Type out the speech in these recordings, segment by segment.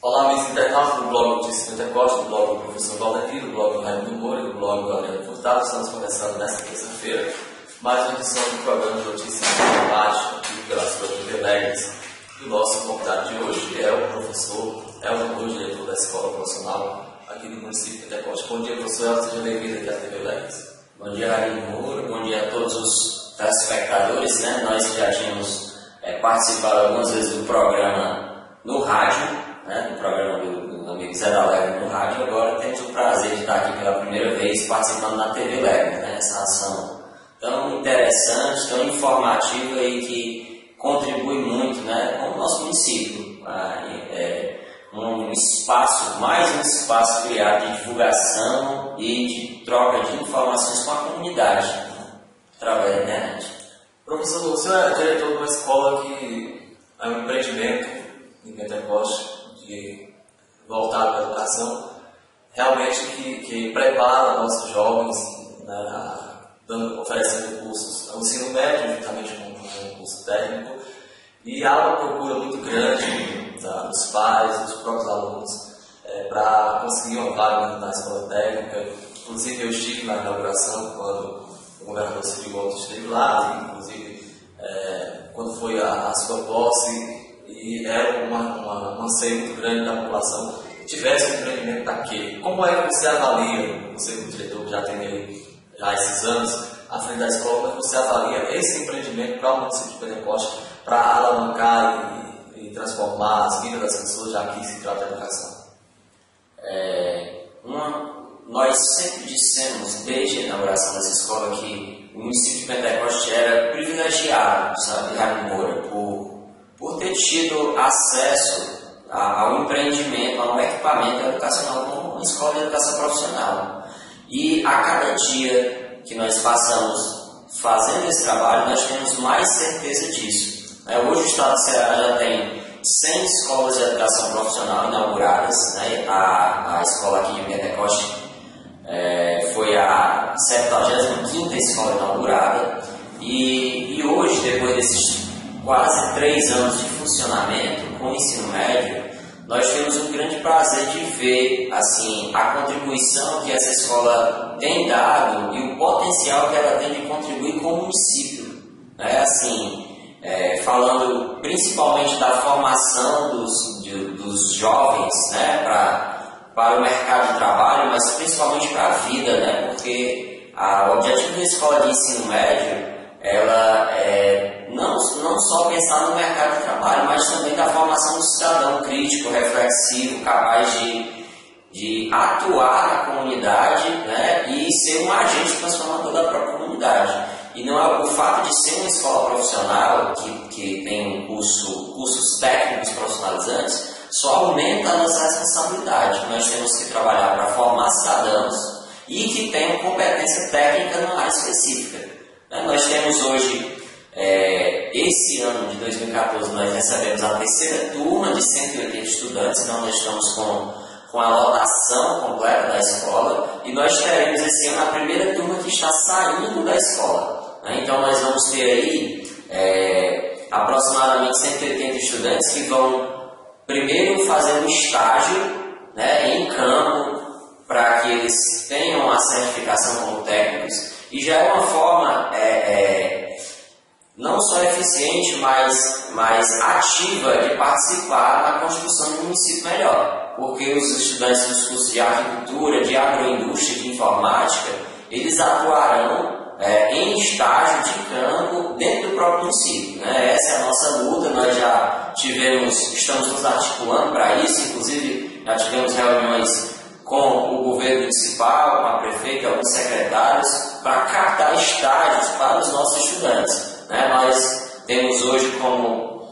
Olá, amigos internautas do blog Notícias Pentecoste, do blog do professor Valdemir, do blog do Raimundo Moura e do blog do Adriano Furtado. Estamos começando nesta terça-feira mais uma edição do programa de notícias de debate aqui pela sua TV Legs. E o nosso convidado de hoje é o professor Elton Cruz, diretor da Escola Profissional aqui do município de Pentecoste. Bom dia, professor Elton, seja bem-vindo aqui à TV Legs. Bom dia, Raimundo Moura, bom dia a todos os telespectadores. Nós já tínhamos participado algumas vezes do programa no rádio, no programa do amigo Zé da Lega no rádio. Agora temos o prazer de estar aqui pela primeira vez participando na TV Lega, essa ação tão interessante, tão informativa e que contribui muito com o nosso município. Um espaço, mais um espaço criado de divulgação e de troca de informações com a comunidade através da internet. Professor, o senhor é diretor de uma escola que é um empreendimento em Pentecoste voltado para a educação, realmente que prepara nossos jovens, oferecendo cursos, o ensino médio juntamente com o curso técnico, e há uma procura muito grande dos pais, dos próprios alunos, para conseguir uma vaga na escola técnica. Inclusive eu estive na inauguração quando o governador Ciro Gomes esteve lá, inclusive quando foi a sua posse, e era um anseio muito grande da população que tivesse um empreendimento daquele. Como é que você avalia, você como diretor que já tem aí já esses anos à frente da escola, como é que você avalia esse empreendimento para o município de Pentecoste, para alavancar e transformar as vidas das pessoas, já que se trata de educação? Nós sempre dissemos, desde a inauguração dessa escola, que o município de Pentecoste era privilegiado, sabe, Raimundo Moura, por ter tido acesso ao empreendimento, ao equipamento educacional como uma escola de educação profissional. E a cada dia que nós passamos fazendo esse trabalho, nós temos mais certeza disso. Hoje o Estado do Ceará já tem 100 escolas de educação profissional inauguradas. A escola aqui de Pentecoste foi a 75ª escola inaugurada. E hoje, depois desses quase 3 anos de funcionamento com o ensino médio, nós temos um grande prazer de ver a contribuição que essa escola tem dado e o potencial que ela tem de contribuir com o município. Falando principalmente da formação dos jovens para o mercado de trabalho, mas principalmente para a vida, porque o objetivo da escola de ensino médio ela não só pensar no mercado de trabalho, mas também da formação do cidadão crítico, reflexivo, capaz de atuar na comunidade e ser um agente transformador da própria comunidade. E não é o fato de ser uma escola profissional que tem cursos técnicos profissionalizantes, só aumenta a nossa responsabilidade. Nós temos que trabalhar para formar cidadãos e que tenham competência técnica numa área específica. Nós temos hoje, esse ano de 2014, nós recebemos a terceira turma de 180 estudantes, então nós estamos com a lotação completa da escola, e nós teremos esse ano a primeira turma que está saindo da escola. Então nós vamos ter aí aproximadamente 180 estudantes que vão primeiro fazer um estágio em campo, para que eles tenham a certificação como técnicos. E já é uma forma não só eficiente, mas ativa de participar na construção de um município melhor. Porque os estudantes dos cursos de agricultura, de agroindústria, de informática, eles atuarão em estágio de campo dentro do próprio município. Essa é a nossa luta, nós já estamos nos articulando para isso, inclusive já tivemos reuniões com o governo municipal, com a prefeita e alguns secretários, para captar estágios para os nossos estudantes. Nós temos hoje como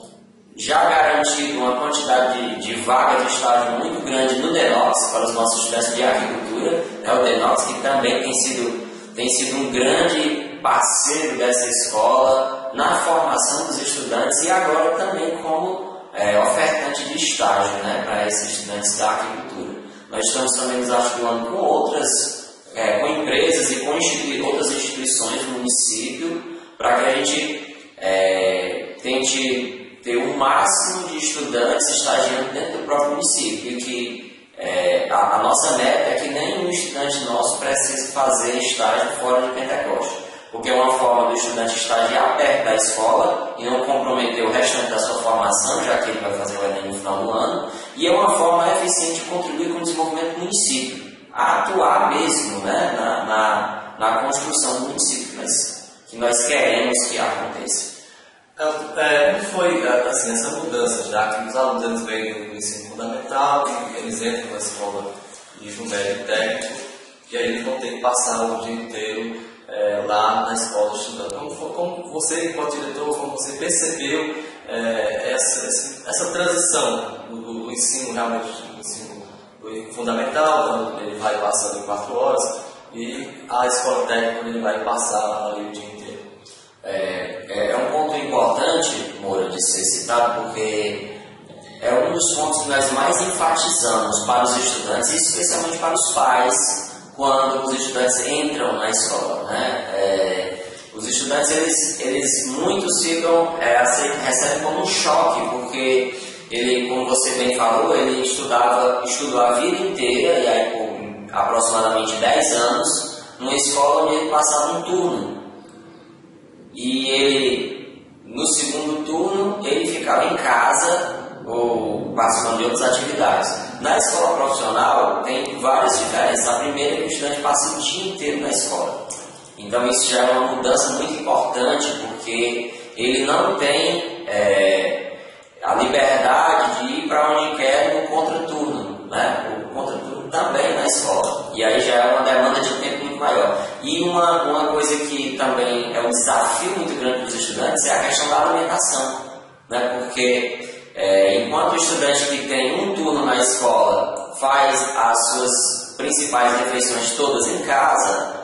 já garantido uma quantidade de vagas de estágio muito grande no DENOX para os nossos estudantes de agricultura. O DENOX que também tem sido um grande parceiro dessa escola na formação dos estudantes e agora também como ofertante de estágio para esses estudantes da agricultura. Nós estamos também nos articulando com empresas e com outras instituições do município para que a gente tente ter o máximo de estudantes estagiando dentro do próprio município, e que a nossa meta é que nenhum estudante nosso precise fazer estágio fora de Pentecoste, porque é uma forma do estudante estagiar perto da escola e não comprometer o restante da sua formação, já que ele vai fazer o Enem no final do ano, e é uma forma eficiente de contribuir com o desenvolvimento do município, a atuar mesmo, né, na construção do município que nós queremos que aconteça. Como foi assim, essa mudança, já que os alunos eles vêm do ensino fundamental, eles entram na escola de ensino médio técnico, e aí eles vão ter que passar o dia inteiro lá na escola estudando. Como você, enquanto diretor, como você percebeu essa transição do ensino realmente, do ensino fundamental, quando ele vai passando em 4 horas, e a escola técnica, quando ele vai passar ali o dia inteiro? É um ponto importante, Moura, de ser citado, porque é um dos pontos que nós mais enfatizamos para os estudantes, e especialmente para os pais, quando os estudantes entram na escola, né? Os estudantes, eles muitos ficam, recebem como um choque, porque ele, como você bem falou, ele estudou a vida inteira, e aí por aproximadamente 10 anos, numa escola onde ele passava um turno. E ele, no segundo turno, ele ficava em casa ou participando de outras atividades. Na escola profissional tem várias diferenças. A primeira é que o estudante passa o dia inteiro na escola. Então isso já é uma mudança muito importante, porque ele não tem a liberdade de ir para onde quer no contraturno, né? O contraturno também na escola. E aí já é uma demanda de tempo muito maior. E uma coisa que também é um desafio muito grande para os estudantes é a questão da alimentação, né? Porque enquanto o estudante que tem um turno na escola faz as suas principais refeições todas em casa,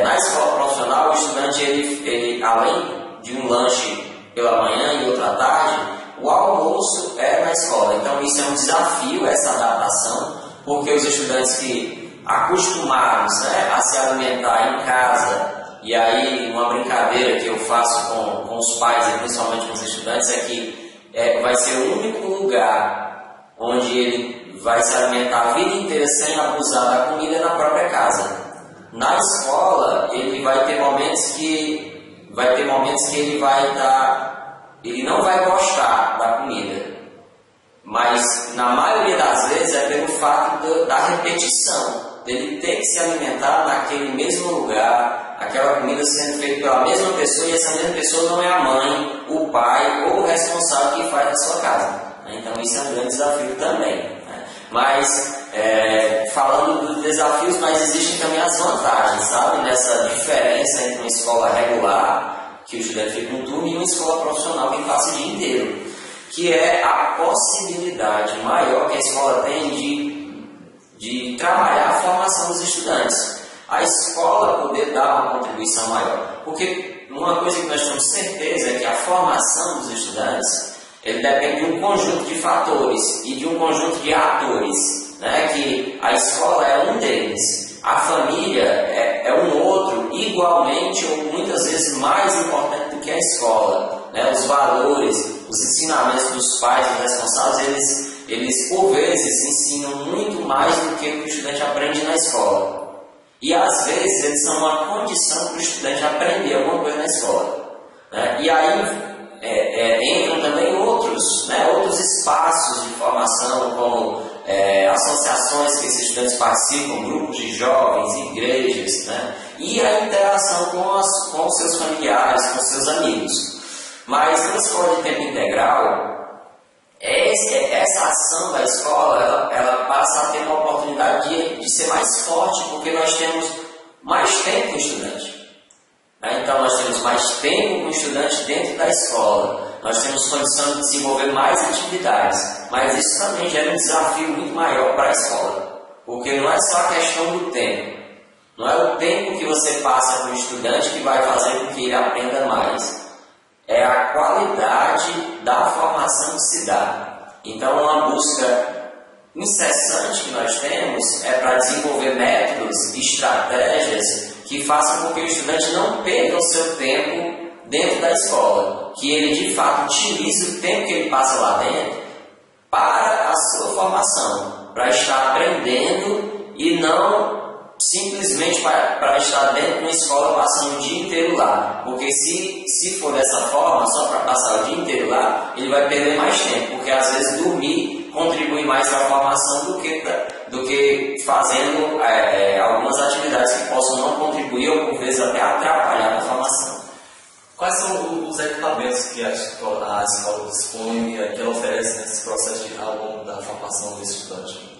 na escola profissional o estudante ele além de um lanche pela manhã e outro à tarde, o almoço é na escola. Então isso é um desafio, essa adaptação, porque os estudantes que acostumados, né, a se alimentar em casa, e aí uma brincadeira que eu faço com os pais e principalmente com os estudantes é que vai ser o único lugar onde ele vai se alimentar a vida inteira sem abusar da comida na própria casa. Na escola ele vai ter momentos que ele não vai gostar da comida, mas na maioria das vezes é pelo fato da repetição, dele ter que se alimentar naquele mesmo lugar, aquela comida sendo feita pela mesma pessoa, e essa mesma pessoa não é a mãe, o pai ou o responsável que faz na sua casa. Então isso é um grande desafio também, né? Mas falando dos desafios, mas existem também as vantagens, sabe? Nessa diferença entre uma escola regular, que o estudante fica um turno, e uma escola profissional que passa o dia inteiro, que é a possibilidade maior que a escola tem de trabalhar a formação dos estudantes. A escola poder dar uma contribuição maior. Porque uma coisa que nós temos certeza é que a formação dos estudantes ele depende de um conjunto de fatores e de um conjunto de atores, né? Que a escola é um deles. A família é um outro, igualmente ou muitas vezes mais importante do que a escola, né? Os valores, os ensinamentos dos pais, dos responsáveis, eles por vezes ensinam muito mais do que o que o estudante aprende na escola. E às vezes eles são uma condição para o estudante aprender alguma coisa na escola, né? E aí entram também outros espaços de formação, como associações que esses estudantes participam, grupos de jovens, igrejas, né? E a interação com os seus familiares, com os seus amigos. Mas na escola de tempo integral, essa ação da escola ela passa a ter uma oportunidade de ser mais forte, porque nós temos mais tempo com o estudante. Então nós temos mais tempo com o estudante dentro da escola, nós temos condição de desenvolver mais atividades, mas isso também gera um desafio muito maior para a escola, porque não é só a questão do tempo, não é o tempo que você passa com o estudante que vai fazer com que ele aprenda mais, é a qualidade da formação que se dá. Então uma busca incessante que nós temos é para desenvolver métodos, estratégias que façam com que o estudante não perca o seu tempo dentro da escola, que ele de fato utilize o tempo que ele passa lá dentro para a sua formação, para estar aprendendo e não simplesmente para estar dentro de uma escola passando o dia inteiro lá. Porque se for dessa forma, só para passar o dia inteiro lá, ele vai perder mais tempo, porque às vezes dormir contribui mais para a formação do que fazendo algumas atividades que possam não contribuir ou por vezes até atrapalhar a formação. Quais são os equipamentos que a escola dispõe, que ela oferece nesse processo ao longo da formação do estudante?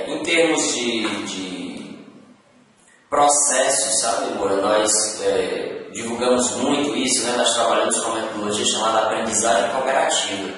Em termos de processo, sabe, Moura, nós divulgamos muito isso, né? Nós trabalhamos com uma metodologia chamada aprendizagem cooperativa,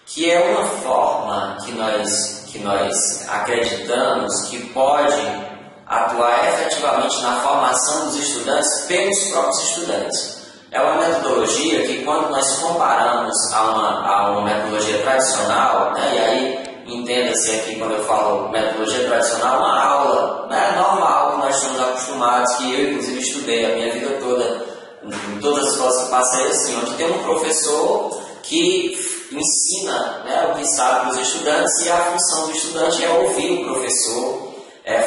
que é uma forma que nós acreditamos que pode atuar efetivamente na formação dos estudantes pelos próprios estudantes. É uma metodologia que, quando nós comparamos a uma metodologia tradicional, né, e aí entenda-se aqui, quando eu falo metodologia tradicional, uma aula, né, normal, que nós estamos acostumados, que eu inclusive estudei a minha vida toda, em todas as escolas que passei, assim, onde tem um professor que ensina, né, o que sabe para os estudantes, e a função do estudante é ouvir o professor,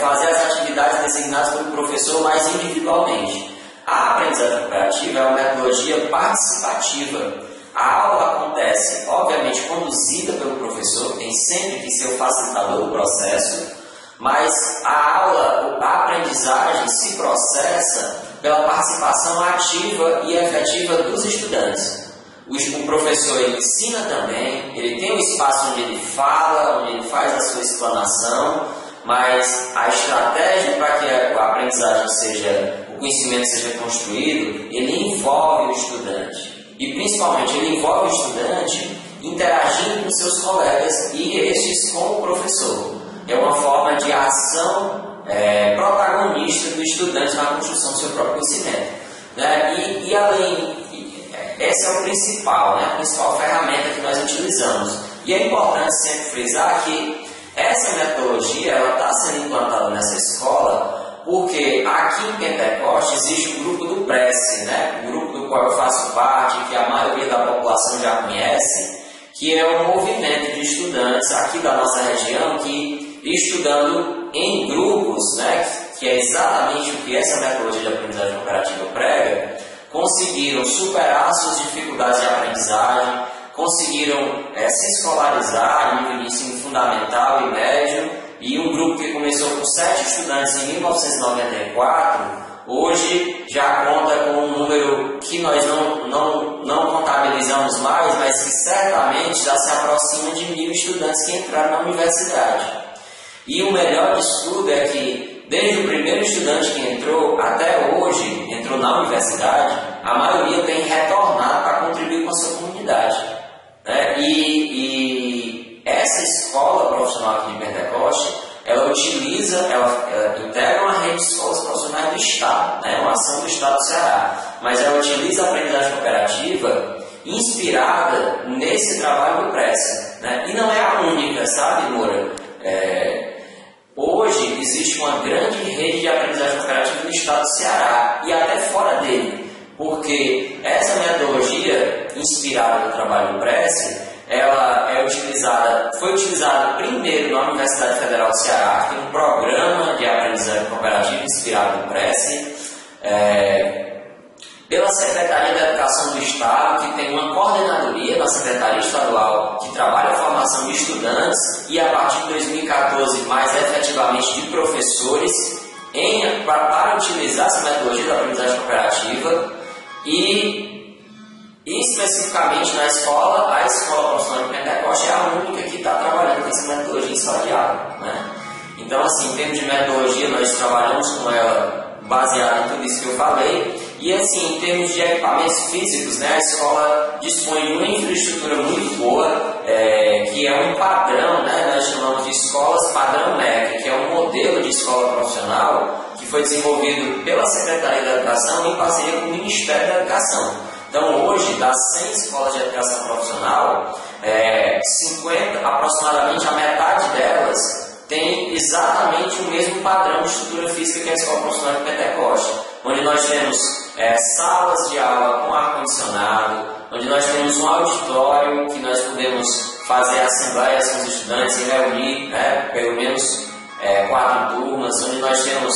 fazer as atividades designadas pelo professor mais individualmente. A aprendizagem cooperativa é uma metodologia participativa. A aula acontece, obviamente, conduzida pelo professor, tem sempre que ser o facilitador do processo, mas a aprendizagem se processa pela participação ativa e efetiva dos estudantes. O professor ele ensina também, ele tem um espaço onde ele fala, onde ele faz a sua explanação, mas a estratégia para que a aprendizagem o conhecimento seja construído, ele envolve o estudante. E principalmente ele envolve o estudante interagindo com seus colegas e estes com o professor. É uma forma de ação protagonista do estudante na construção do seu próprio conhecimento. Né? E além, essa é a principal ferramenta que nós utilizamos. E é importante sempre frisar que essa metodologia está sendo implantada nessa escola porque aqui em Pentecoste existe o grupo do Prece, né? O grupo do qual eu faço parte, que a maioria da população já conhece, que é um movimento de estudantes aqui da nossa região que, estudando em grupos, né? Que é exatamente o que essa metodologia de aprendizagem cooperativa prega, conseguiram superar suas dificuldades de aprendizagem, conseguiram se escolarizar no nível de ensino fundamental e médio, e um grupo que começou com 7 estudantes em 1994, hoje já conta com um número que nós não contabilizamos mais, mas que certamente já se aproxima de 1.000 estudantes que entraram na universidade. E o melhor disso tudo é que, desde o primeiro estudante que entrou até hoje, entrou na universidade, a maioria tem retornado para contribuir com a sua comunidade. Né? E essa escola profissional aqui de Pentecoste, ela integra uma rede de escolas profissionais do Estado, né? Uma ação do Estado do Ceará, mas ela utiliza a aprendizagem cooperativa inspirada nesse trabalho do Prece, né? E não é a única, sabe, Moura? Hoje existe uma grande rede de aprendizagem cooperativa no Estado do Ceará e até fora dele, porque essa metodologia inspirada no trabalho do Prece, ela foi utilizada primeiro na Universidade Federal do Ceará, que tem um programa de aprendizagem cooperativa inspirado no Prece, pela Secretaria da Educação do Estado, que tem uma coordenadoria na Secretaria Estadual que trabalha a formação de estudantes e a partir de 2014 mais efetivamente de professores para utilizar essa metodologia da aprendizagem cooperativa e especificamente na escola, a Escola Profissional de Pentecoste é a única que está trabalhando com essa metodologia em sala de aula, né? Então, assim, em termos de metodologia, nós trabalhamos com ela baseada em tudo isso que eu falei. E, assim, em termos de equipamentos físicos, né, a escola dispõe de uma infraestrutura muito boa, que é um padrão, né, nós chamamos de escolas padrão MEC, que é um modelo de escola profissional que foi desenvolvido pela Secretaria da Educação em parceria com o Ministério da Educação. Então, hoje, das 100 escolas de educação profissional, aproximadamente a metade delas tem exatamente o mesmo padrão de estrutura física que a Escola Profissional de Pentecoste, onde nós temos salas de aula com ar-condicionado, onde nós temos um auditório que nós podemos fazer assembleias com os estudantes e reunir, né, pelo menos 4 turmas, onde nós temos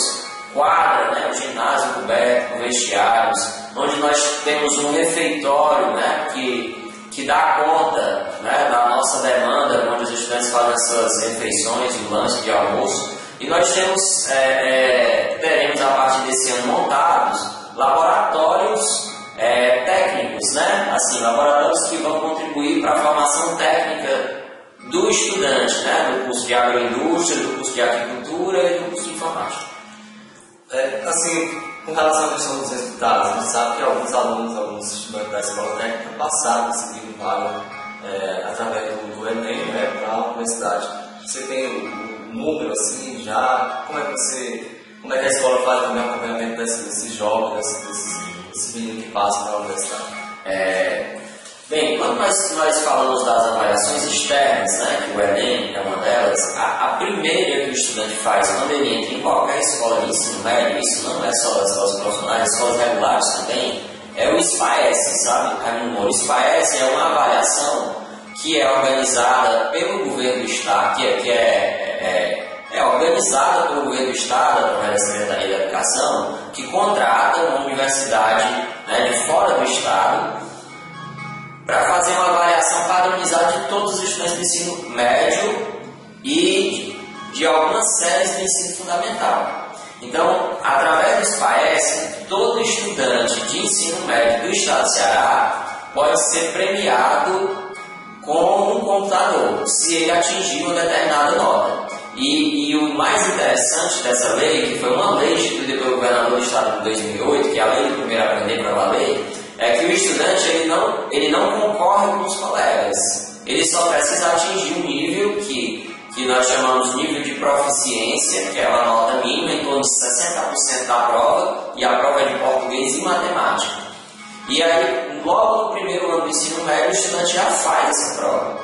quadra, né, o ginásio coberto, com vestiários, onde nós temos um refeitório, né, que dá conta, né, da nossa demanda, onde os estudantes fazem as suas refeições, o lanche de almoço. E nós teremos a partir desse ano montados laboratórios técnicos, né, assim, laboratórios que vão contribuir para a formação técnica do estudante, né, do curso de agroindústria, do curso de agricultura e do curso de informática. Assim, com relação à questão dos resultados, a gente sabe que alguns estudantes da escola técnica passaram conseguindo vaga através do Enem, né, para a universidade. Você tem o número assim já? Como é que a escola faz o acompanhamento desses jovens, desses meninos que passam para a universidade? Bem, quando nós falamos das avaliações externas, né, que o Enem é uma delas, a primeira que o estudante faz quando ele entra em qualquer escola de ensino médio, isso não é só as escolas profissionais, escolas regulares também, é o SPAES, sabe? O SPAES é uma avaliação que é organizada pelo governo do Estado, que é organizada pelo governo do Estado, através da Secretaria da Educação, que contrata uma universidade, né, de fora do Estado, para fazer uma avaliação padronizada de todos os estudantes do ensino médio e de algumas séries do ensino fundamental. Então, através do SPAES, todo estudante de ensino médio do estado do Ceará pode ser premiado com um computador, se ele atingir uma determinada nota. E o mais interessante dessa lei, que foi uma lei instituída pelo governador do estado em 2008, que é a lei do primeiro aprender para valer, é que o estudante ele não concorre com os colegas, ele só precisa atingir um nível que nós chamamos de nível de proficiência, que é uma nota mínima em torno de 60% da prova, e a prova é de português e matemática. E aí, logo no primeiro ano do ensino médio, o estudante já faz essa prova,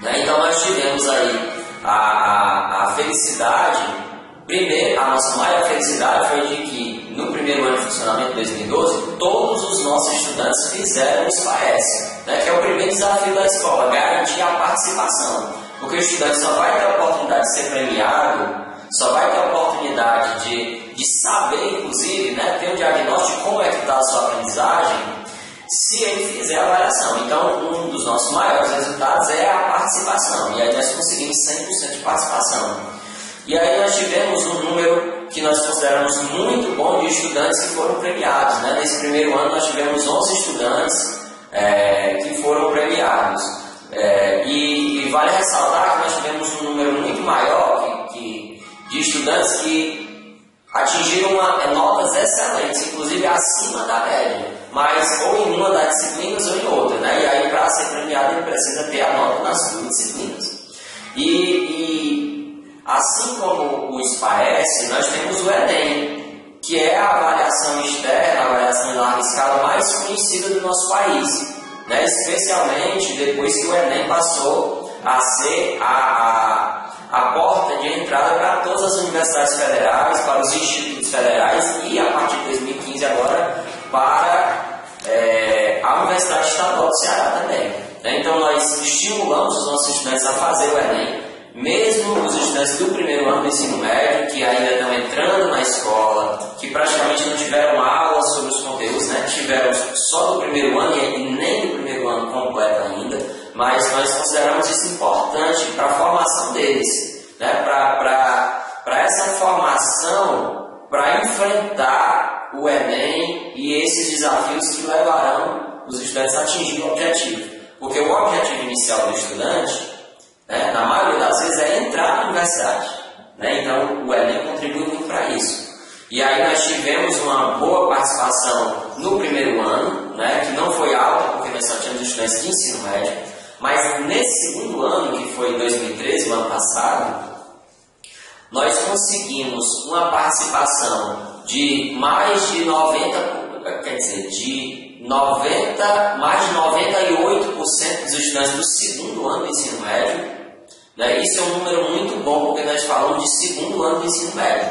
né? Então nós tivemos aí a felicidade. Primeiro, a nossa maior felicidade foi de que no primeiro ano de funcionamento de 2012, todos os nossos estudantes fizeram o SPAES, né, que é o primeiro desafio da escola, garantir a participação. Porque o estudante só vai ter a oportunidade de ser premiado, só vai ter a oportunidade de saber, inclusive, né, ter um diagnóstico de como é que está a sua aprendizagem, se ele fizer a avaliação. Então, um dos nossos maiores resultados é a participação, e aí nós conseguimos 100% de participação. E aí nós tivemos um número que nós consideramos muito bom de estudantes que foram premiados, né? Nesse primeiro ano nós tivemos 11 estudantes que foram premiados. E vale ressaltar que nós tivemos um número muito maior de estudantes que atingiram notas excelentes, inclusive acima da média, mas ou em uma das disciplinas ou em outra, né? E aí para ser premiado ele precisa ter a nota nas duas disciplinas. Assim como o SPAES, nós temos o Enem, que é a avaliação externa, a avaliação em larga escala mais conhecida do nosso país, né? Especialmente depois que o Enem passou a ser a porta de entrada para todas as universidades federais, para os institutos federais e, a partir de 2015 agora, para a Universidade Estadual do Ceará também. Então nós estimulamos os nossos estudantes a fazer o Enem, mesmo os estudantes do primeiro ano do ensino médio, que ainda estão entrando na escola, que praticamente não tiveram aula sobre os conteúdos, né? Tiveram só do primeiro ano e nem do primeiro ano completo ainda, mas nós consideramos isso importante para a formação deles, né? Para essa formação, para enfrentar o Enem e esses desafios que levarão os estudantes a atingir o objetivo. Porque o objetivo inicial do estudante, na maioria das vezes, é entrar na universidade, né? Então o Enem contribui muito para isso. E aí nós tivemos uma boa participação no primeiro ano, né? Que não foi alta porque nós só tínhamos estudantes de ensino médio, mas nesse segundo ano, que foi em 2013, o ano passado, nós conseguimos uma participação de mais de 90%, quer dizer, mais de 98% dos estudantes do segundo ano do ensino médio. Isso é um número muito bom, porque nós falamos de segundo ano do ensino médio,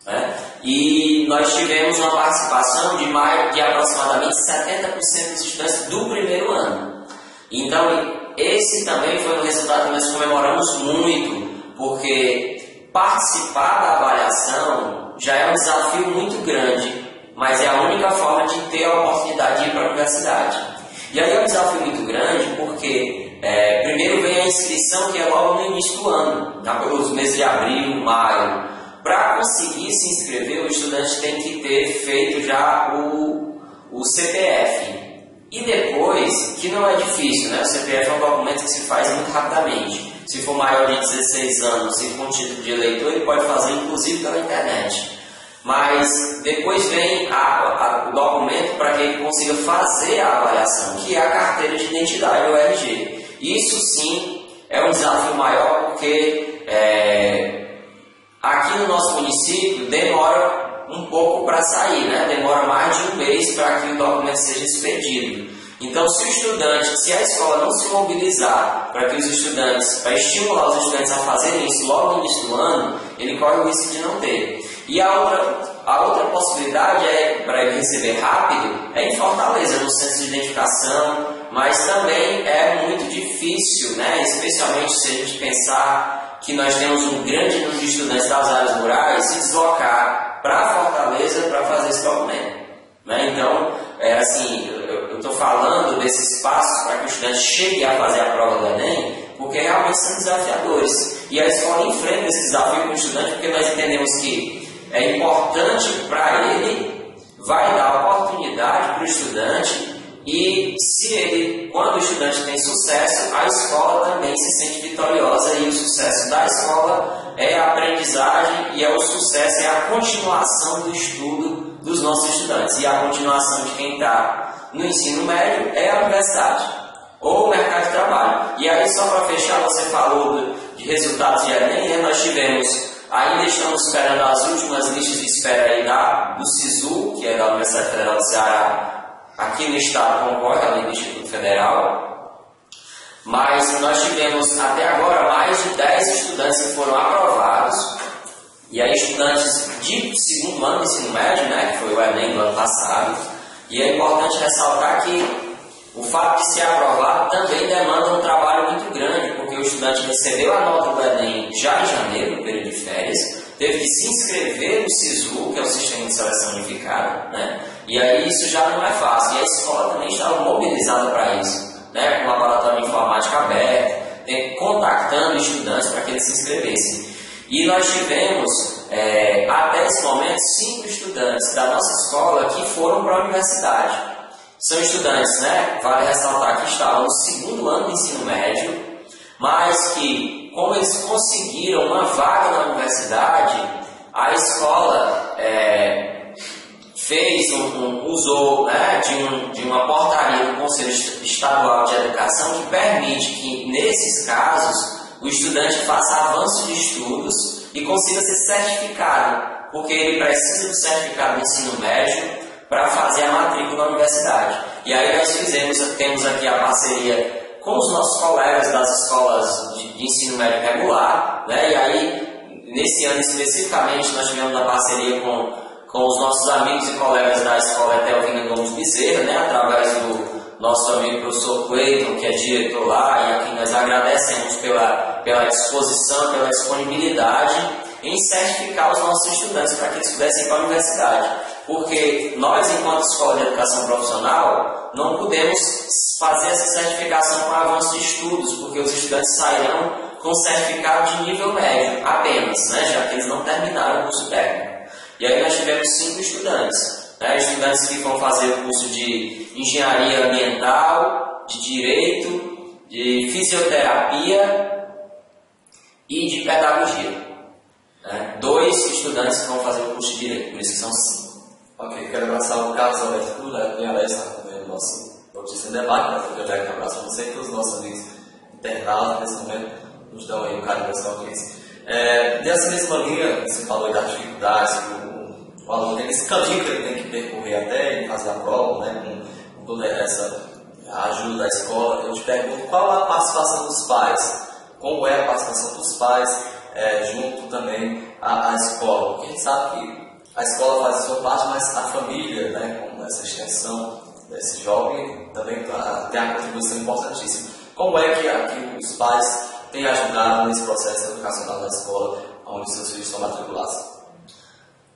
né? E nós tivemos uma participação de aproximadamente 70% dos estudantes do primeiro ano. Então, esse também foi um resultado que nós comemoramos muito, porque participar da avaliação já é um desafio muito grande, mas é a única forma de ter a oportunidade de ir para a universidade. E aí é um desafio muito grande porque primeiro vem a inscrição, que é logo no início do ano, pelos meses de abril, maio. Para conseguir se inscrever, o estudante tem que ter feito já o CPF. E depois, que não é difícil, né? O CPF é um documento que se faz muito rapidamente. Se for maior de 16 anos, se for um título de eleitor, ele pode fazer inclusive pela internet. Mas depois vem o documento para que ele consiga fazer a avaliação, que é a carteira de identidade, o RG. Isso sim é um desafio maior, porque aqui no nosso município demora um pouco para sair, né? Demora mais de um mês para que o documento seja expedido. Então, se a escola não se mobilizar para estimular os estudantes a fazerem isso logo no início do ano, ele corre o risco de não ter. E a outra possibilidade para ele receber rápido é em Fortaleza, no centro de identificação, mas também é muito difícil, né? Especialmente se a gente pensar que nós temos um grande número de estudantes das áreas rurais, se deslocar para Fortaleza para fazer esse documento. Né? Então, eu estou falando desses passos para que o estudante chegue a fazer a prova do Enem, porque realmente são desafiadores. E a escola enfrenta esse desafio com o estudante, porque nós entendemos que é importante para ele, vai dar oportunidade para o estudante, e quando o estudante tem sucesso, a escola também se sente vitoriosa, e o sucesso da escola é a aprendizagem, e o sucesso é a continuação do estudo dos nossos estudantes. E a continuação de quem está no ensino médio é a universidade ou o mercado de trabalho. E aí, só para fechar, você falou de resultados de Enem, né? Nós ainda estamos esperando as últimas listas de espera aí do SISU, que é da Universidade Federal do Ceará, aqui no estado, concorre além do Instituto Federal. Mas nós tivemos até agora mais de 10 estudantes que foram aprovados. E aí, estudantes de segundo ano do ensino médio, né, que foi o Enem do ano passado. E é importante ressaltar que o fato de ser aprovado também demanda um trabalho muito grande, porque o estudante recebeu a nota do Enem já em janeiro, no período de férias, teve que se inscrever no SISU, que é o Sistema de Seleção Unificado, né? E aí isso já não é fácil. E a escola também estava mobilizada para isso, né? Com o laboratório de informática aberto, contactando estudantes para que eles se inscrevessem. E nós tivemos, até esse momento, 5 estudantes da nossa escola que foram para a universidade. São estudantes, né? Vale ressaltar que estavam no segundo ano do ensino médio, mas que, como eles conseguiram uma vaga na universidade, a escola usou, né, de uma portaria do Conselho Estadual de Educação que permite que, nesses casos, o estudante faça avanço de estudos e consiga ser certificado, porque ele precisa do certificado do ensino médio para fazer a matrícula na universidade. E aí nós temos aqui a parceria com os nossos colegas das escolas de ensino médio regular, né? E aí, nesse ano especificamente, nós tivemos a parceria com os nossos amigos e colegas da escola Etelvina Gomes Bezerra, né? Através do nosso amigo professor Cleiton, que é diretor lá, e a quem nós agradecemos pela disposição, pela disponibilidade em certificar os nossos estudantes para que eles pudessem ir para a universidade. Porque nós, enquanto escola de educação profissional, não podemos fazer essa certificação com avanço de estudos, porque os estudantes sairão com certificado de nível médio apenas, né, já que eles não terminaram o curso técnico. E aí nós tivemos 5 estudantes, né, estudantes que vão fazer o curso de engenharia ambiental, de direito, de fisioterapia e de pedagogia. 2 estudantes que vão fazer o curso de direito, por isso que são 5. Ok, quero abraçar o Carlos Alberto Cruz, que Alessa, também o nosso Notícia em Debate, né? Eu já quero abraçar você e todos os nossos amigos internados nesse momento, nos dão aí um carinho dessa audiência. Dessa mesma linha, você falou das dificuldades que o aluno tem, esse caminho que ele tem que percorrer até ele fazer a prova, né? Com toda essa ajuda da escola, eu te pergunto qual a participação dos pais, como é a participação dos pais junto também à escola, porque a gente sabe que a escola faz a sua parte, mas a família, né, com essa extensão desse jovem, também tem uma contribuição importantíssima. Como é que os pais têm ajudado nesse processo educacional da escola, onde seus filhos estão matriculados?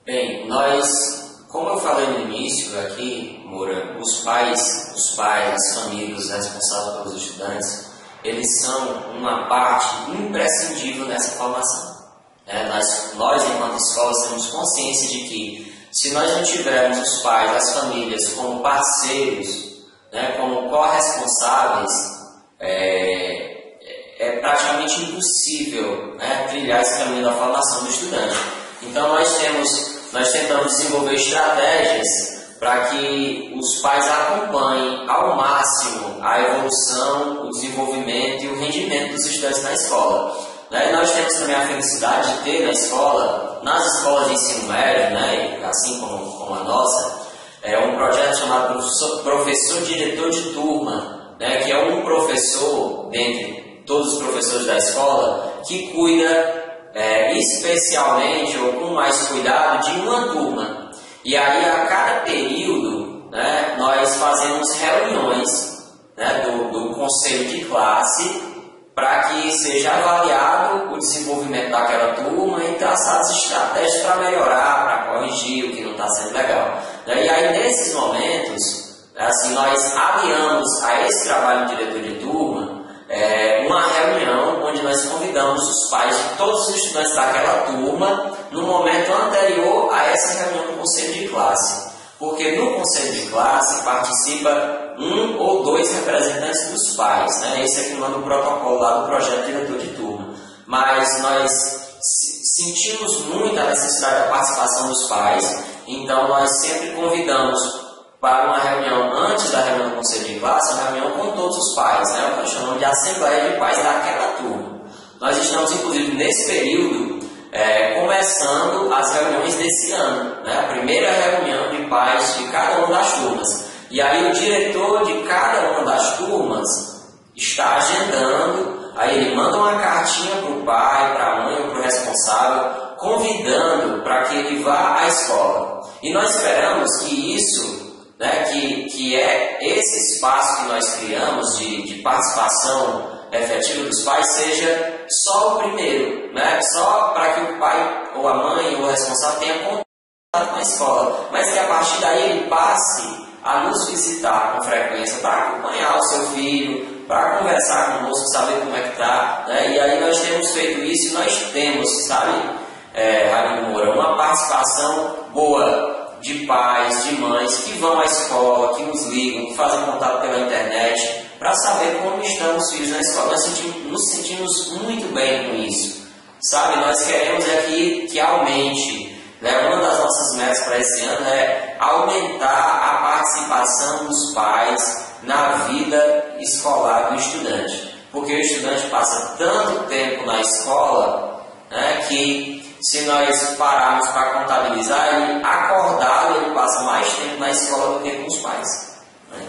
Bem, como eu falei no início aqui, Moura, os pais, as famílias, os responsáveis pelos estudantes, eles são uma parte imprescindível nessa formação. Nós, enquanto escola, temos consciência de que, se nós não tivermos os pais, as famílias, como parceiros, como corresponsáveis, é praticamente impossível trilhar esse caminho da formação do estudante. Então, nós tentamos desenvolver estratégias para que os pais acompanhem ao máximo a evolução, o desenvolvimento e o rendimento dos estudantes na escola. Nós temos também a felicidade de ter na escola, nas escolas de ensino médio, assim como a nossa, um projeto chamado Professor Diretor de Turma, que é um professor, dentre todos os professores da escola, que cuida especialmente ou com mais cuidado de uma turma. E aí, a cada período, nós fazemos reuniões do conselho de classe para que seja avaliado o desenvolvimento daquela turma e traçadas estratégias para melhorar, para corrigir o que não está sendo legal. E aí, nesses momentos, nós aliamos a esse trabalho de diretor de turma uma reunião onde nós convidamos os pais de todos os estudantes daquela turma no momento anterior a essa reunião do conselho de classe. Porque no conselho de classe participa um ou dois representantes dos pais. Esse aqui manda o protocolo lá do projeto diretor de turma. Mas nós sentimos muito a necessidade da participação dos pais, então nós sempre convidamos para uma reunião, antes da reunião do conselho de classe, uma reunião com todos os pais, o que nós chamamos de assembleia de pais daquela turma. Nós estamos, inclusive, nesse período, começando as reuniões desse ano, a primeira reunião de pais de cada uma das turmas. E aí o diretor de cada uma das turmas está agendando, aí ele manda uma cartinha para o pai, para a mãe ou para o responsável, convidando para que ele vá à escola. E nós esperamos que isso, que é esse espaço que nós criamos de participação efetiva dos pais, seja só o primeiro, só para que o pai ou a mãe ou o responsável tenha contato com a escola, mas que a partir daí ele passe a nos visitar com frequência para acompanhar o seu filho, para conversar conosco, saber como é que está, E aí nós temos feito isso e nós temos, Raimundo Moura, uma participação boa de pais, de mães que vão à escola, que nos ligam, que fazem contato pela internet, para saber como estão os filhos na escola. Nós nos sentimos muito bem com isso. Nós queremos que aumente. Uma das nossas metas para esse ano é aumentar a participação dos pais na vida escolar do estudante. Porque o estudante passa tanto tempo na escola, que se nós pararmos para contabilizar, ele acordado, ele passa mais tempo na escola do que com os pais.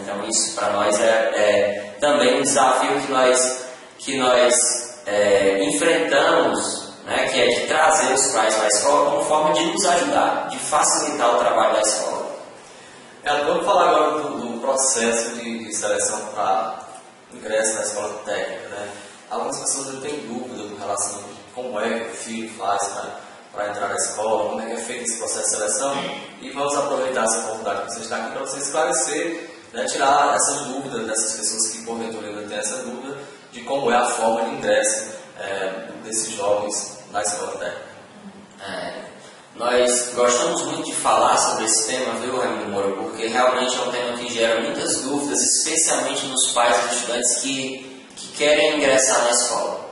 Então isso para nós é também um desafio que nós enfrentamos, que é de trazer os pais para a escola como forma de nos ajudar, de facilitar o trabalho da escola. Vamos falar agora do processo de seleção para ingresso na escola técnica. Algumas pessoas têm dúvida com relação a como é que o filho faz para entrar na escola, como é que é feito esse processo de seleção, e vamos aproveitar essa oportunidade que você está aqui para você esclarecer, tirar essas dúvidas dessas pessoas que porventura ainda têm essa dúvida de como é a forma de ingresso desses jovens na escola técnica. Nós gostamos muito de falar sobre esse tema, viu, Raimundo Moura, porque realmente é um tema que gera muitas dúvidas, especialmente nos pais e estudantes que querem ingressar na escola.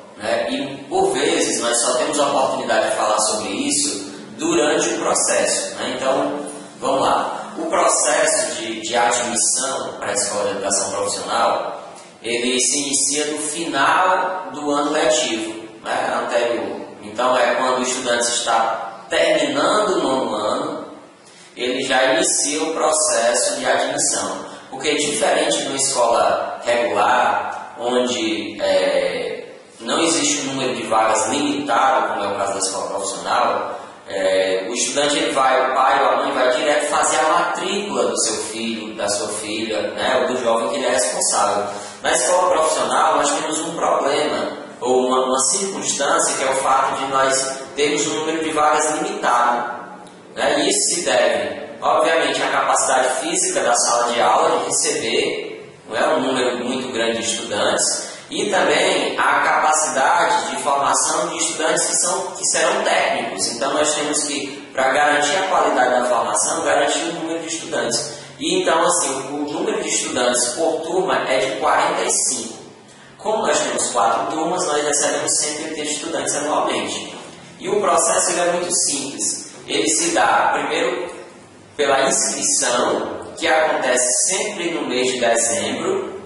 E por vezes nós só temos a oportunidade de falar sobre isso durante o processo. Então, vamos lá. O processo de admissão para a escola de educação profissional, ele se inicia no final do ano letivo, anterior. Então, é quando o estudante está terminando o nono ano, ele já inicia o processo de admissão. Porque diferente de uma escola regular, onde não existe um número de vagas limitado, como é o caso da escola profissional, O estudante, ele vai, o pai ou a mãe vai direto fazer a matrícula do seu filho, da sua filha, né, ou do jovem que ele é responsável. Na escola profissional, nós temos um problema, ou uma circunstância, que é o fato de nós termos um número de vagas limitado. Né? E isso se deve, obviamente, à capacidade física da sala de aula de receber, não é, um número muito grande de estudantes, e também a capacidade de formação de estudantes que serão técnicos. Então nós temos que, para garantir a qualidade da formação, garantir o número de estudantes. E então, assim, o número de estudantes por turma é de 45. Como nós temos 4 turmas, nós recebemos 180 estudantes anualmente. E o processo, ele é muito simples. Ele se dá, primeiro, pela inscrição, que acontece sempre no mês de dezembro,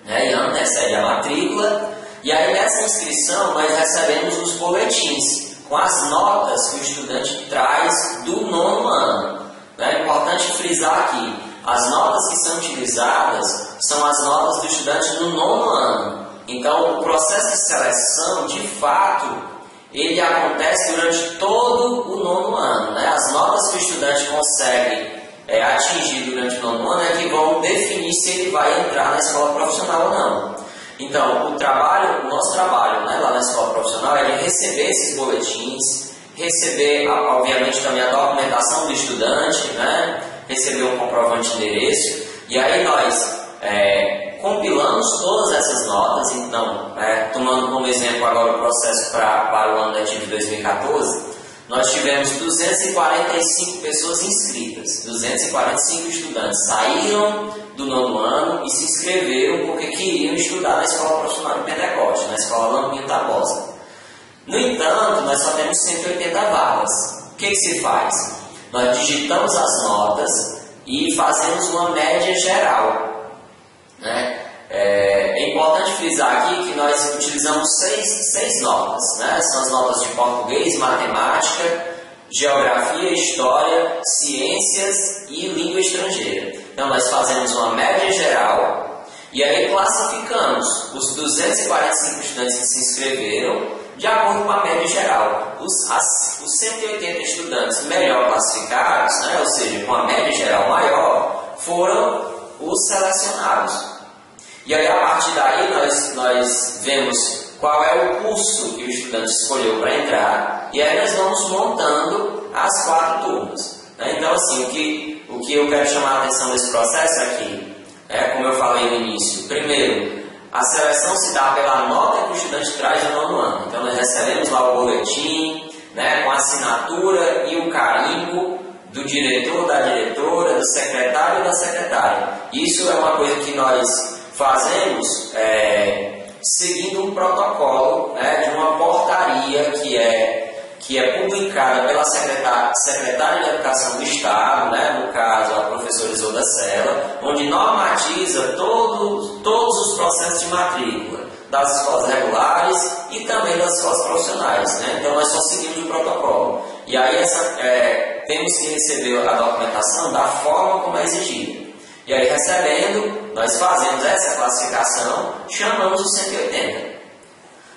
né, e antecede a matrícula, e aí nessa inscrição nós recebemos os boletins com as notas que o estudante traz do 9º ano. É importante frisar aqui, as notas que são utilizadas são as notas do estudante do 9º ano. Então o processo de seleção, de fato, ele acontece durante todo o 9º ano. Né? As notas que o estudante consegue atingir durante o 9º ano é que vão definir se ele vai entrar na escola profissional ou não. Então, o nosso trabalho, né, lá na escola profissional é de receber esses boletins, receber, obviamente, também a documentação do estudante, né, receber um comprovante de endereço, e aí nós compilamos todas essas notas. Então, tomando como exemplo agora o processo para o ano letivo de 2014, nós tivemos 245 pessoas inscritas, 245 estudantes saíram do 9º ano e se inscreveram porque queriam estudar na Escola Profissional de Pentecoste, na Escola Lampinho Tabosa. No entanto, nós só temos 180 vagas. O que se faz? Nós digitamos as notas e fazemos uma média geral. Né? É importante frisar aqui que nós utilizamos seis notas, né? São as notas de português, matemática, geografia, história, ciências e língua estrangeira. Então nós fazemos uma média geral e aí classificamos os 245 estudantes que se inscreveram de acordo com a média geral. Os 180 estudantes melhor classificados, né? Ou seja, com a média geral maior, foram os selecionados. E aí, a partir daí, nós vemos qual é o curso que o estudante escolheu para entrar, e aí nós vamos montando as 4 turmas. Né? Então, assim, o que eu quero chamar a atenção desse processo aqui, como eu falei no início, primeiro, a seleção se dá pela nota que o estudante traz no 9º ano. Então, nós recebemos lá o boletim, né, com a assinatura e o carimbo do diretor, da diretora, do secretário e da secretária. Isso é uma coisa que nós fazemos seguindo um protocolo, né, de uma portaria que é publicada pela secretária de Educação do Estado, né, no caso a professora Isolda Sela, onde normatiza todos os processos de matrícula das escolas regulares e também das escolas profissionais. Né? Então nós só seguimos o protocolo. E aí temos que receber a documentação da forma como é exigida. E aí, recebendo, nós fazemos essa classificação, chamamos os 180.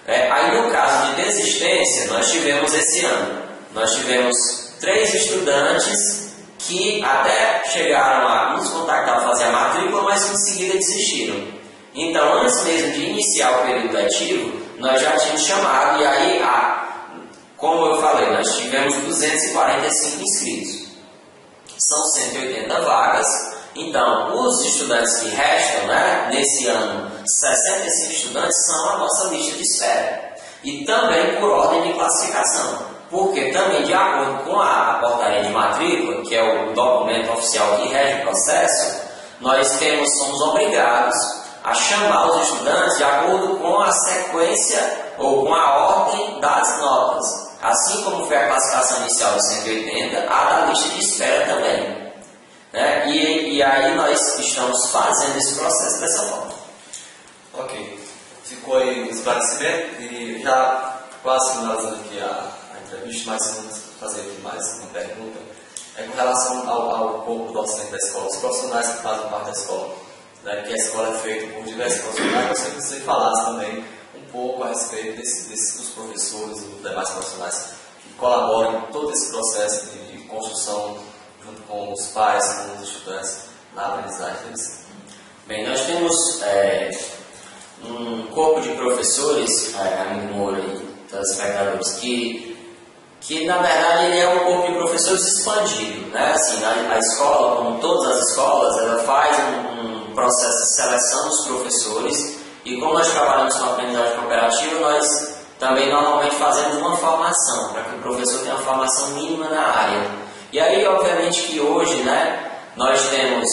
Aí, no caso de desistência, nós tivemos esse ano. Nós tivemos 3 estudantes que até chegaram a nos contactar para fazer a matrícula, mas em seguida desistiram. Então, antes mesmo de iniciar o período letivo, nós já tínhamos chamado, e aí, como eu falei, nós tivemos 245 inscritos. São 180 vagas. Então, os estudantes que restam, né, nesse ano, 65 estudantes são a nossa lista de espera. E também por ordem de classificação. Porque também, de acordo com a portaria de matrícula, que é o documento oficial que rege o processo, nós somos obrigados a chamar os estudantes de acordo com a sequência ou com a ordem das notas. Assim como foi a classificação inicial dos 180, a da lista de espera também. E aí nós estamos fazendo esse processo dessa forma. Ok, ficou aí o esclarecimento e já quase finalizando aqui a entrevista, mas vamos fazer aqui mais uma pergunta. Com relação ao corpo docente da escola, os profissionais que fazem parte da escola, né, que a escola é feita por diversos profissionais, eu gostaria que você falasse também um pouco a respeito dos professores e dos demais profissionais que colaboram em todo esse processo de construção junto com os pais, com os estudantes, na aprendizagem deles? Bem, nós temos um corpo de professores, amigo Moura e telespectadores, que na verdade ele é um corpo de professores expandido, né? Assim, a escola, como todas as escolas, ela faz um processo de seleção dos professores, e como nós trabalhamos com a aprendizagem cooperativa, nós também normalmente fazemos uma formação, para que o professor tenha uma formação mínima na área. E aí, obviamente que hoje, né, nós temos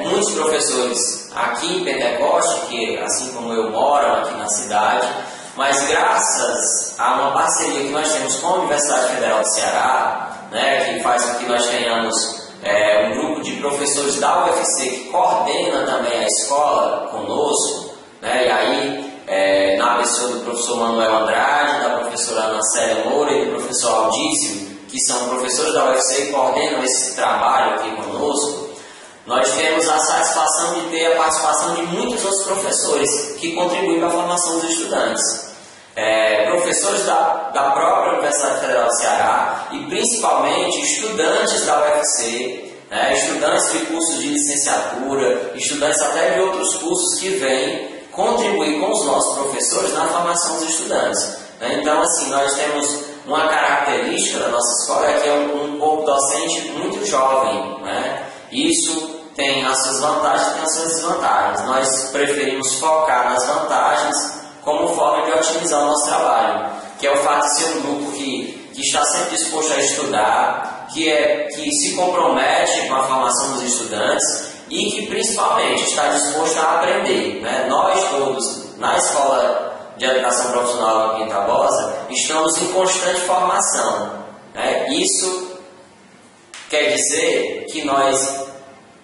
muitos professores aqui em Pentecoste, que assim como eu moram aqui na cidade, mas graças a uma parceria que nós temos com a Universidade Federal do Ceará, né, que faz com que nós tenhamos um grupo de professores da UFC que coordena também a escola conosco, né, e aí na pessoa do professor Manuel Andrade, da professora Ana Célia Moura e do professor Aldício, que são professores da UFC e coordenam esse trabalho aqui conosco, nós temos a satisfação de ter a participação de muitos outros professores que contribuem para a formação dos estudantes. Professores da própria Universidade Federal do Ceará e principalmente estudantes da UFC, estudantes de cursos de licenciatura, estudantes até de outros cursos que vêm contribuir com os nossos professores na formação dos estudantes. Então, assim, nós temos uma característica da nossa escola que é um corpo docente muito jovem, né? Isso tem as suas vantagens e tem as suas desvantagens. Nós preferimos focar nas vantagens como forma de otimizar o nosso trabalho, que é o fato de ser um grupo que está sempre disposto a estudar, que se compromete com a formação dos estudantes e que principalmente está disposto a aprender, né? Nós todos, na Escola de Educação Profissional aqui em Tabosa, estamos em constante formação, né? Isso quer dizer que nós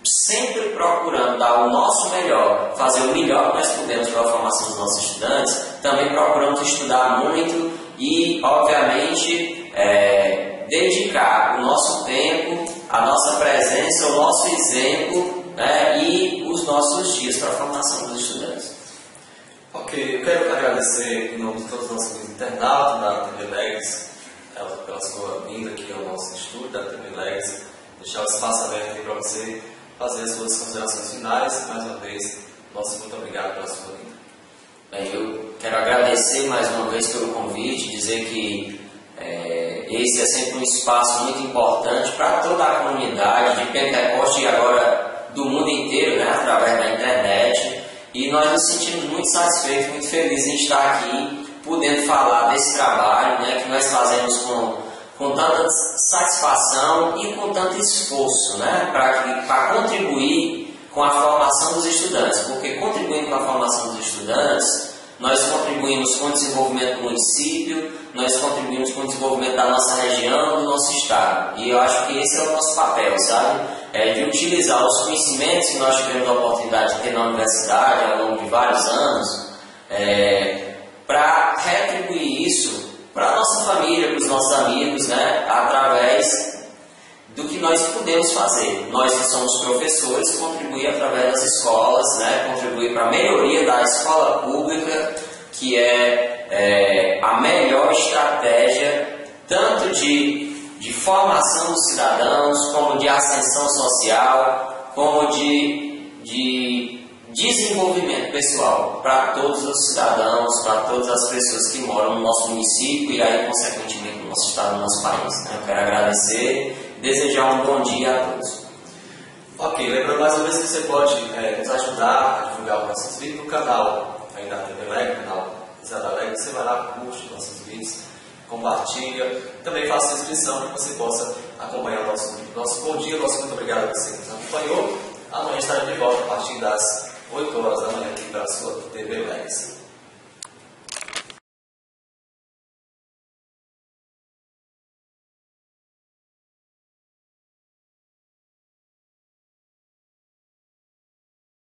sempre procurando dar o nosso melhor, fazer o melhor que nós podemos para a formação dos nossos estudantes, também procuramos estudar muito e, obviamente, dedicar o nosso tempo, a nossa presença, o nosso exemplo, né, e os nossos dias para a formação dos estudantes. Ok, eu quero agradecer em nome de todos os nossos internautas da TV Legs, pela sua vinda aqui ao nosso estúdio da TV Legs, deixar o espaço aberto aqui para você fazer as suas considerações finais. Mais uma vez, nosso muito obrigado pela sua vinda. Bem, eu quero agradecer mais uma vez pelo convite, dizer que esse é sempre um espaço muito importante para toda a comunidade de Pentecoste e agora do mundo inteiro, né, através da internet. E nós nos sentimos muito satisfeitos, muito felizes em estar aqui, podendo falar desse trabalho, né, que nós fazemos com tanta satisfação e com tanto esforço, né, para contribuir com a formação dos estudantes, porque contribuindo com a formação dos estudantes, nós contribuímos com o desenvolvimento do município, nós contribuímos com o desenvolvimento da nossa região, do nosso estado. E eu acho que esse é o nosso papel, sabe? De utilizar os conhecimentos que nós tivemos a oportunidade de ter na universidade ao longo de vários anos, para retribuir isso para a nossa família, para os nossos amigos, né? Através do que nós podemos fazer. Nós que somos professores, contribuir através das escolas, né? Contribuir para a melhoria da escola pública, que é a melhor estratégia, tanto de formação dos cidadãos, como de ascensão social, como de desenvolvimento pessoal para todos os cidadãos, para todas as pessoas que moram no nosso município e aí, consequentemente, no nosso estado, no nosso país. Eu quero agradecer e desejar um bom dia a todos. Ok, lembrando mais uma vez que você pode nos ajudar a divulgar os nossos vídeos no canal aí da TV Leg, no canal Zé da Leg. Você vai lá, curte nossos vídeos, compartilha, também faça inscrição para que você possa acompanhar o nosso bom dia. Nosso muito obrigado a você que nos acompanhou. Amanhã estaremos de volta a partir das 8 horas da manhã aqui para a sua TV Legs.